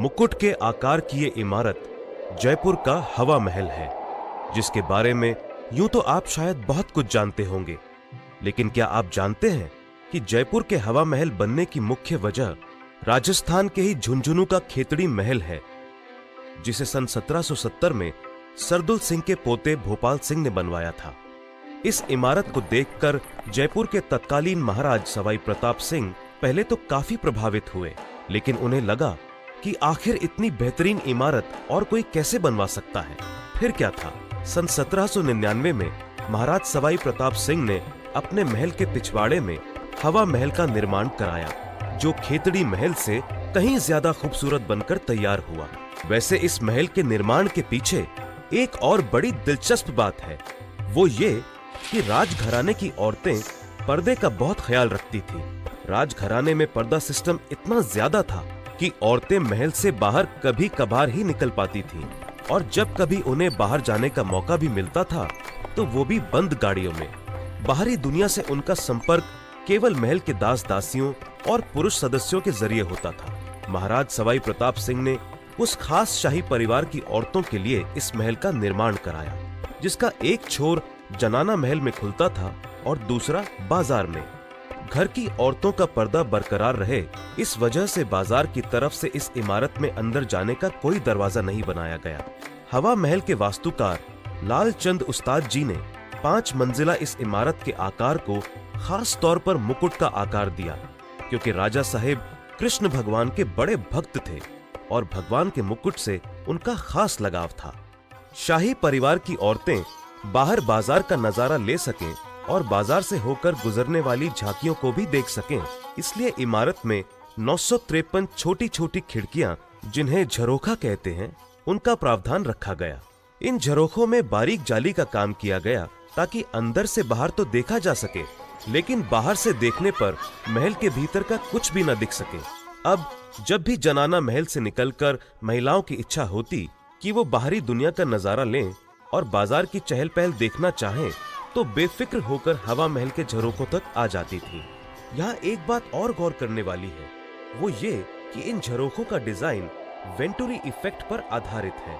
मुकुट के आकार की ये इमारत जयपुर का हवा महल है, जिसके बारे में यूं तो आप शायद बहुत कुछ जानते होंगे, लेकिन क्या आप जानते हैं कि जयपुर के हवा महल बनने की मुख्य वजह राजस्थान के ही झुंझुनू का खेतड़ी महल है, जिसे सन 1770 में सरदुल सिंह के पोते भोपाल सिंह ने बनवाया था। इस इमारत को देखकर जयपुर के तत्कालीन महाराज सवाई प्रताप सिंह पहले तो काफी प्रभावित हुए, लेकिन उन्हें लगा कि आखिर इतनी बेहतरीन इमारत और कोई कैसे बनवा सकता है। फिर क्या था, सन 1799 में महाराज सवाई प्रताप सिंह ने अपने महल के पिछवाड़े में हवा महल का निर्माण कराया, जो खेतड़ी महल से कहीं ज्यादा खूबसूरत बनकर तैयार हुआ। वैसे इस महल के निर्माण के पीछे एक और बड़ी दिलचस्प बात है, वो ये कि राजघराने की औरतें पर्दे का बहुत ख्याल रखती थी। राजघराने में पर्दा सिस्टम इतना ज्यादा था कि औरतें महल से बाहर कभी कभार ही निकल पाती थीं, और जब कभी उन्हें बाहर जाने का मौका भी मिलता था तो वो भी बंद गाड़ियों में। बाहरी दुनिया से उनका संपर्क केवल महल के दास दासियों और पुरुष सदस्यों के जरिए होता था। महाराज सवाई प्रताप सिंह ने उस खास शाही परिवार की औरतों के लिए इस महल का निर्माण कराया, जिसका एक छोर जनाना महल में खुलता था और दूसरा बाजार में। घर की औरतों का पर्दा बरकरार रहे, इस वजह से बाजार की तरफ से इस इमारत में अंदर जाने का कोई दरवाजा नहीं बनाया गया। हवा महल के वास्तुकार लाल चंद उस्ताद जी ने 5 मंजिला इस इमारत के आकार को खास तौर पर मुकुट का आकार दिया, क्योंकि राजा साहेब कृष्ण भगवान के बड़े भक्त थे और भगवान के मुकुट से उनका खास लगाव था। शाही परिवार की औरतें बाहर बाजार का नजारा ले सकें और बाजार से होकर गुजरने वाली झांकियों को भी देख सकें, इसलिए इमारत में 953 छोटी छोटी खिड़कियां, जिन्हें झरोखा कहते हैं, उनका प्रावधान रखा गया। इन झरोखों में बारीक जाली का काम किया गया ताकि अंदर से बाहर तो देखा जा सके, लेकिन बाहर से देखने पर महल के भीतर का कुछ भी न दिख सके। अब जब भी जनाना महल से निकलकर महिलाओं की इच्छा होती कि वो बाहरी दुनिया का नजारा लें और बाजार की चहल पहल देखना चाहें, तो बेफिक्र होकर हवा महल के झरोखों तक आ जाती थी। यहाँ एक बात और गौर करने वाली है, वो ये कि इन झरोखों का डिजाइन वेंटुरी इफेक्ट पर आधारित है,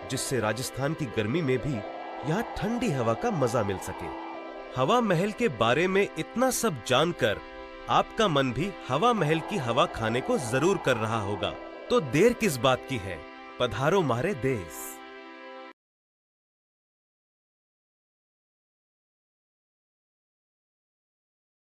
जिससे राजस्थान की गर्मी में भी यहाँ ठंडी हवा का मजा मिल सके। हवा महल के बारे में इतना सब जानकर आपका मन भी हवा महल की हवा खाने को जरूर कर रहा होगा, तो देर किस बात की है, पधारो मारे देश।